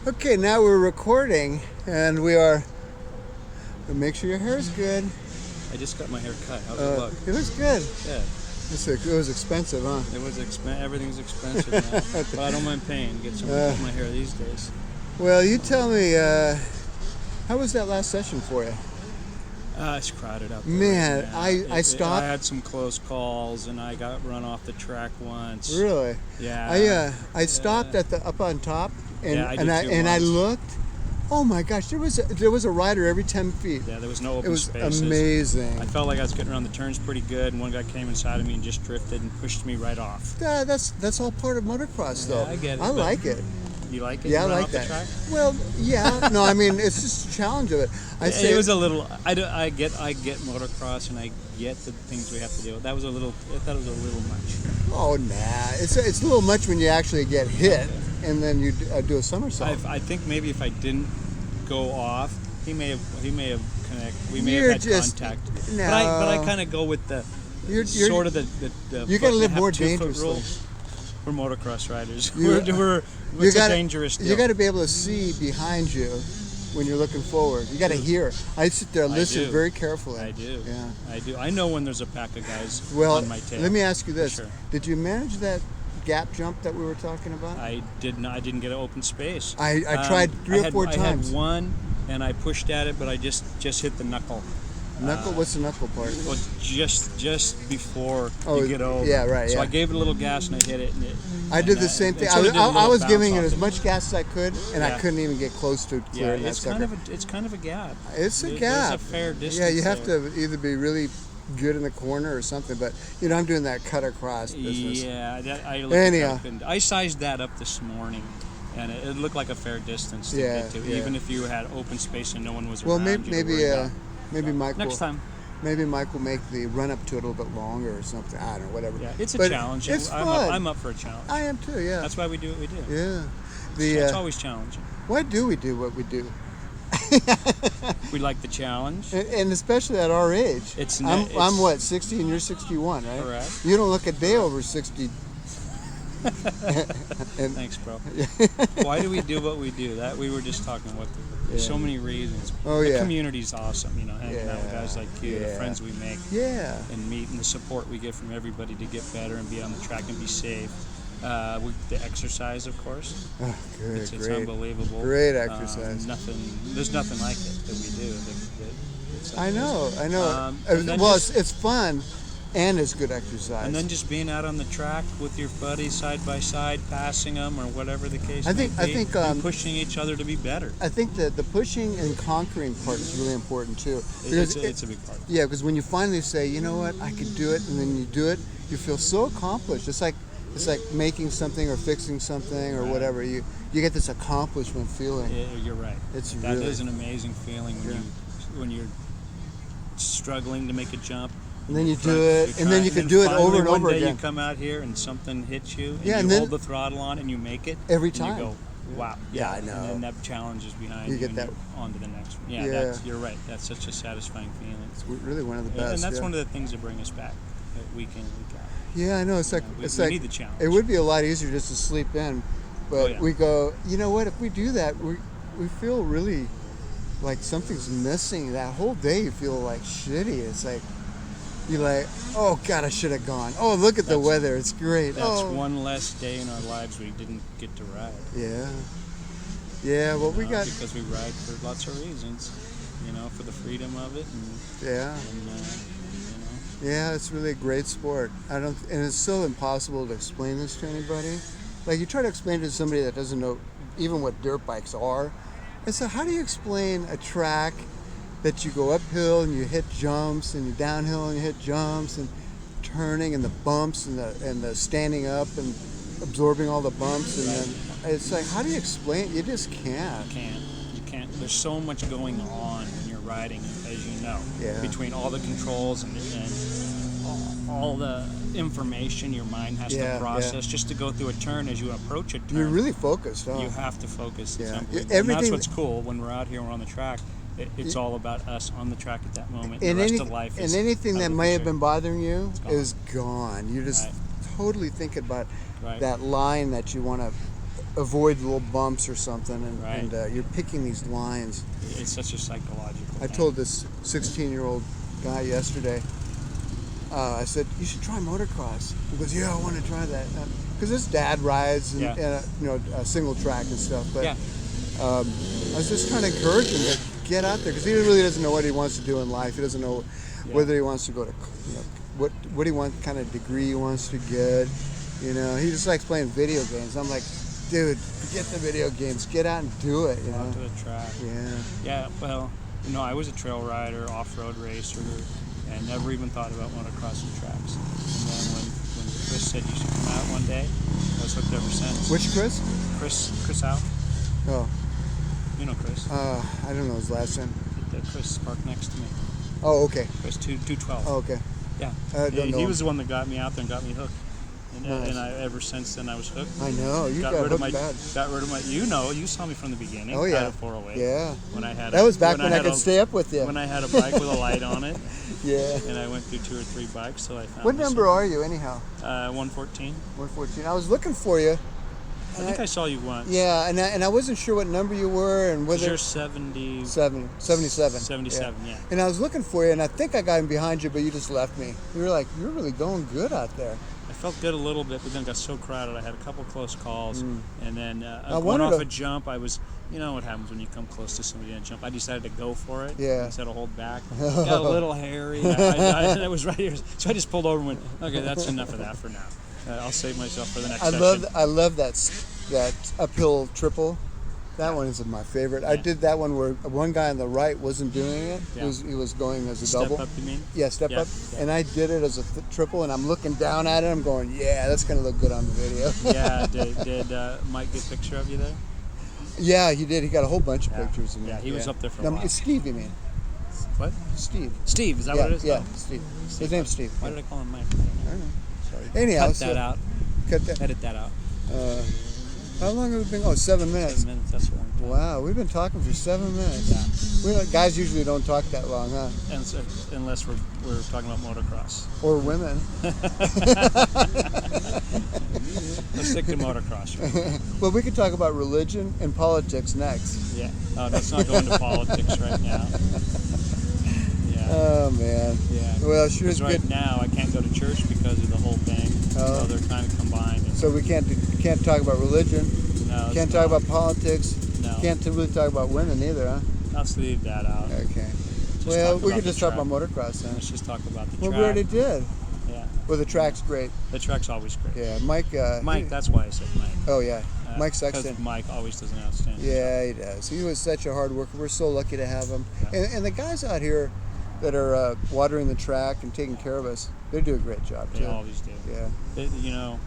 Okay, now we're recording, and we are. Make sure your hair's good. I just got my hair cut. How's it look? It looks good. Yeah. It was expensive, huh? It was everything's expensive now. But I don't mind paying to get someone to cut my hair these days. Well, you tell me, how was that last session for you? It's crowded out there. Man, I stopped. I had some close calls, and I got run off the track once. Really? Yeah. I stopped at the up on top, and Yeah, I did too I once. looked. Oh my gosh, there was a rider every 10 feet. Yeah, there was no open It was spaces. amazing. I felt like I was getting around the turns pretty good, and one guy came inside of me and just drifted and pushed me right off. That's all part of motocross, though. Yeah, I get it, I but- like it. You like it? Yeah, You I run like off that. The track? Well, yeah. No, I mean it's just a challenge of it. It was a little. I get motocross, and I get the things we have to do. That was a little. I thought it was a little much. Oh nah, it's a little much when you actually get hit and then you do a somersault. I think maybe if I didn't go off, he may have connected. We may You're have had just- contact. no. But I kind of go with the You're- sort of the You foot gotta and a live half, more 2 foot dangerously. rule. We're motocross riders. You- It's a dangerous deal. You got to be able to see behind you when you're looking forward. You got to hear. I sit there, listen do. very carefully. I do. Yeah. I do. I know when there's a pack of guys Well, on my tail. let me ask you this: Sure. Did you manage that gap jump that we were talking about? I did not. I didn't get an open space. I tried three or four I times. had one, and I pushed at it, but I just hit the knuckle. Knuckle? What's the knuckle part? Well, just before Oh, you get over. yeah, right, So yeah. I gave it a little gas and I hit it. I did the same thing. I I was giving it as much gas as I could, and I Yeah. couldn't even get close to Yeah, clearing that it's sucker. kind of a gap. It's a There's gap. a fair distance. Yeah, you have there. to either be really good in the corner or something. But I'm doing that cut across business. Yeah, I looked Anyhow. at that, I sized that up this morning, and it looked like a fair distance to Yeah, get to, yeah. even if you had open space and no one was Well, around you to maybe worry about. maybe Mike Next time. Maybe Mike will make the run up to it a little bit longer or something. I don't know, whatever. Yeah, it's a But challenge. It's I'm fun. I'm up for a challenge. I am too. Yeah. That's why we do what we do. Yeah. It's always challenging. Why do we do what we do? We like the challenge. And especially at our age. I'm what, 60 and you're 61, right? Correct. You don't look a day over 60. Thanks, bro. Why do we do what we do? That we were just talking about. There's so many reasons. Oh, the yeah. community's awesome. Hanging out with guys like you, the Yeah. friends we make, Yeah. and meet, and the support we get from everybody to get better and be on the track and be safe. The exercise, of course. Oh, good, It's great. unbelievable. Great exercise. There's nothing like it that we do. I know. and then Well, just- it's fun and it's good exercise. And then just being out on the track with your buddies side by side, passing them or whatever the case may be, I think, and pushing each other to be better. I think that the pushing and conquering part is really important too. Because It's a big part. Yeah, because when you finally say, you know what, I could do it, and then you do it, you feel so accomplished. It's like making something or fixing something or Right. whatever. You get this accomplishment feeling. You're right. That really is an amazing feeling when you're struggling to make a jump. And then you You're do trying- it, you're and then trying- you can do it finally over and one over day again. You come out here and something hits you, and Yeah, you and then- hold the throttle on and you make it Every and time. You go, wow. Yeah, I And know. then that challenge is behind You you. get and that- you're on to the next one. Yeah, Yeah. you're right. That's such a satisfying feeling. It's really one of the best. And that's yeah. one of the things that bring us back week in, week out. Yeah, I know. It's like we need the challenge. It would be a lot easier just to sleep in, but Oh, yeah. we go. You know what? If we do that, we feel really like something's missing. That whole day, you feel like shitty. It's like you're like, oh God, I should have gone. Oh, look at the That's- weather. It's great. That's oh. one less day in our lives we didn't get to ride. Yeah. Yeah. Well, we got. Because we ride for lots of reasons, for the freedom of it, Yeah. Yeah, it's really a great sport. And it's so impossible to explain this to anybody. Like you try to explain it to somebody that doesn't know even what dirt bikes are. And so how do you explain a track that you go uphill and you hit jumps and you downhill and you hit jumps and turning and the bumps and the standing up and absorbing all the bumps and then it's like how do you explain it? You just can't. You can't. There's so much going on when you're riding, as you know, Yeah. between all the controls and all the information your mind has Yeah, to process just to go through a turn. As you approach a turn, You're really focused, huh? you have to focus. Yeah. It's unbelievable. And Everything- that's what's cool when we're out here and we're on the track. It's all about us on the track at that moment. And the rest of life is anything that out of may the have picture. been bothering you It's gone. is gone. You're just Right. totally thinking about Right. that line that you want to avoid little bumps or something, and, Right. and you're picking these lines. It's such a psychological I thing. told this 16-year-old guy yesterday, I said, you should try motocross. He goes, yeah, I want to try that. Because his dad rides and, Yeah. single track and stuff. But Yeah. I was just trying to encourage him to get out there because he really doesn't know what he wants to do in life. He doesn't know whether he wants to go to, what he wants, kind of degree he wants to get. He just likes playing video games. I'm like, dude, forget the video games. Get out and do it. Out to the track. Yeah. Yeah, well, I was a trail rider, off-road racer, and never even thought about motocross and tracks. And then when Chris said you should come out one day, I was hooked ever since. Which Chris? Chris out. Oh. You know Chris. I don't know his last name. The Chris parked next to me. Oh, okay. Chris 212. Oh, okay. Yeah. I don't know He him. was the one that got me out there and got me hooked. And, Nice. and ever since then I was hooked. I know. You got rid of hooked bad. Got rid of my. You saw me from the beginning. Oh, yeah. At 408. Yeah. When I had. That was back when I had could stay up with you. When I had a bike with a light on it. Yeah. And I went through 2 or 3 bikes, so I found. What number are you, anyhow? 114. 114. I was looking for you. I think I saw you once. Yeah, and I wasn't sure what number you were and whether. You're 77. 77. Yeah. And I was looking for you, and I think I got in behind you, but you just left me. You were like, you're really going good out there. I felt good a little bit, but then it got so crowded. I had a couple close calls, and then I going wanted off to- a jump, I was. You know what happens when you come close to somebody and jump. I decided to go for it Yeah. instead of hold back. Got a little hairy. I was right here, so I just pulled over and went, okay, that's enough of that for now. I'll save myself for the next session. I love that uphill triple. That one is my favorite. I Yeah. did that one where one guy on the right wasn't doing it. Yeah. He was going as a Step double. up, you mean? Yeah, step Yeah, up. yeah. And I did it as a triple, and I'm looking down at it. I'm going, yeah, that's going to look good on the video. Yeah, did Mike get a picture of you there? Yeah, he did. He got a whole bunch of Yeah. pictures of me. Yeah, he was up there for a No, while. it's Steve, you mean? What? Steve. Steve, is that yeah, what it is? Yeah, Oh. Steve. His name's Steve. Why Yeah. did I call him Mike? I don't know. Sorry. Anyhow, Cut so- that out. Cut that. Edit that out. How long have we been? Oh, 7 minutes. 7 minutes, that's a long time. Wow, we've been talking for 7 minutes. Guys usually don't talk that long, huh? And so, unless we're talking about motocross. Or women. Let's stick to motocross. Right? Well, we could talk about religion and politics next. Yeah. Oh, let's not go into politics right now. Yeah. Oh, man. Yeah. Well, sure is Because right good. now I can't go to church because of the whole thing. Oh. So they're kind of combined. And So we can't talk about religion. no, Can't talk about politics. No. Can't really talk about women either, huh? Let's leave that out. Okay. Just Well, talk we about could the just talk track. about motocross then. Let's just talk about the Well, track. we already did. Yeah. Well, the track's great. The track's always great. Yeah, Mike. Mike, that's why I said Mike. Oh yeah, Mike Because Sexton. Mike always does an outstanding job. Yeah, he does. He was such a hard worker. We're so lucky to have him. Yeah. And the guys out here that are watering the track and taking care of us, they do a great job They too. always do. Yeah.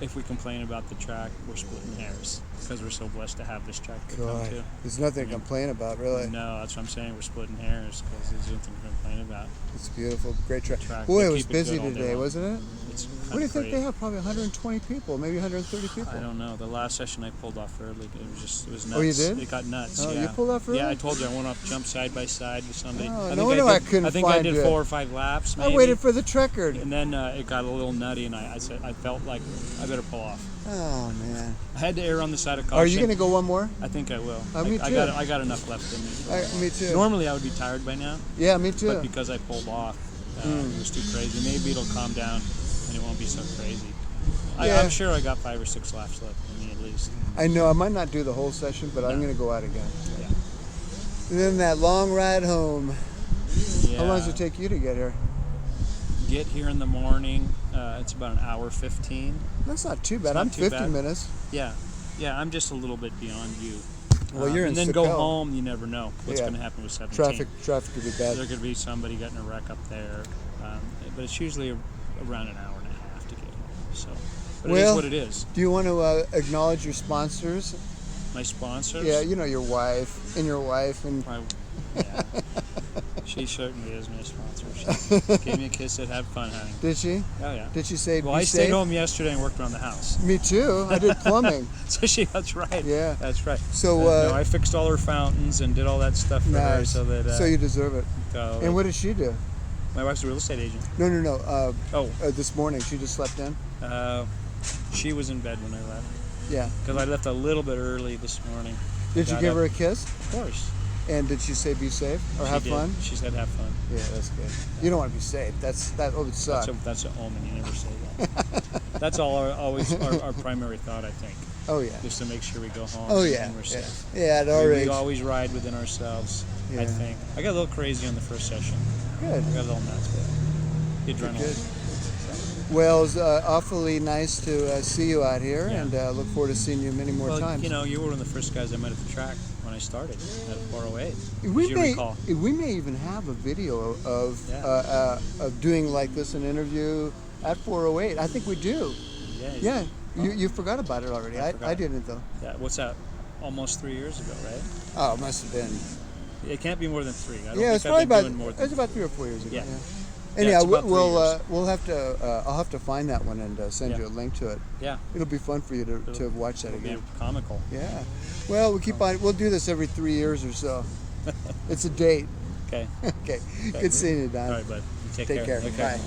If we complain about the track, we're splitting hairs because we're so blessed to have this track to come God, to. there's nothing to complain about, really. No, that's what I'm saying. We're splitting hairs because there's nothing to complain about. It's beautiful. Great track. Track, Boy, they it was keep it busy good all day today, long. wasn't it? It's What do you think they have? Probably 120 people, maybe 130 people. I don't know. The last session I pulled off early. It was nuts. Oh, you did? It got nuts. Oh, yeah. you pulled off early? Yeah, I told you I went off, jumped side by side with somebody. Oh, I no think wonder I couldn't I think I find did you. 4 or 5 laps. Maybe. I waited for the record. And then it got a little nutty, and I felt like I better pull off. Oh man. I had to err on the side of caution. Are you going to go one more? I think I will. Me I too. got enough left in me. Me too. Normally I would be tired by now, Yeah, me too. but because I pulled off, it was too crazy. Maybe it'll calm down and it won't be so crazy. Yeah. I'm sure I got 5 or 6 laps left in me at least. I know I might not do the whole session, but I'm No. going to go out again. Yeah. And then that long ride home. Yeah. How long does it take you to get here? Get here in the morning. It's about an hour 15. That's not too bad. not I'm too 50 bad. minutes. Yeah. Yeah, I'm just a little bit beyond you. Well, you're in and then go Soquel. home. You never know what's Yeah. going to happen with 17. Traffic could be bad. There could be somebody getting a wreck up there, but it's usually around an hour and a half to get home. So, but it is Well, what it is. Do you want to acknowledge your sponsors? My sponsors. Yeah, you know your wife and Yeah. She certainly is my sponsor. She gave me a kiss, said, "Have fun, honey." Did she? Oh yeah. Did she say? Well, be I safe? stayed home yesterday and worked around the house. Me too. I did plumbing. So that's right. Yeah. That's right. So, no, I fixed all her fountains and did all that stuff for her, Nice. so that. So you deserve it. So, And what did she do? my wife's a real estate agent. No. Oh, This morning she just slept in. she was in bed when I left. Yeah. Because I left a little bit early this morning. Did you Got give up- her a kiss? Of course. And did she say be safe or She have did. fun? She said have fun. Yeah, that's good. You don't want to be safe. That would suck. That's an omen. You never say that. That's always our primary thought, I think. Oh yeah. Just to make sure we go home Oh yeah. and we're Yeah. safe. Yeah, at our We age. always ride within ourselves, Yeah. I think. I got a little crazy on the first session. Good. I got a little nuts, but the adrenaline. Good. Well, it's awfully nice to see you out here, Yeah. and look forward to seeing you many more Well, times. you know, you were one of the first guys I met at the track when I started at 408. we as you may recall. we may even have a video of Yeah. of doing like this an interview at 408. I think we do. Yeah. Yeah. Oh. You forgot about it already. I I forgot. didn't though. Yeah. What's that? Almost 3 years ago, right? Oh, it must have been. It can't be more than 3. I don't Yeah, think it's I've probably been about doing more it's than about 3 or 4 years ago. Yeah. Yeah. Yeah, Anyhow, it's about 3 years. we'll have to I'll have to find that one and send Yeah. you a link to it. Yeah. It'll be fun for you to watch that It'll be again. comical. Yeah. Well, we'll keep on. We'll do this every 3 years or so. It's a date. Okay. Okay. Good seeing you, Don. All right, bud. You Take care. Okay. Bye.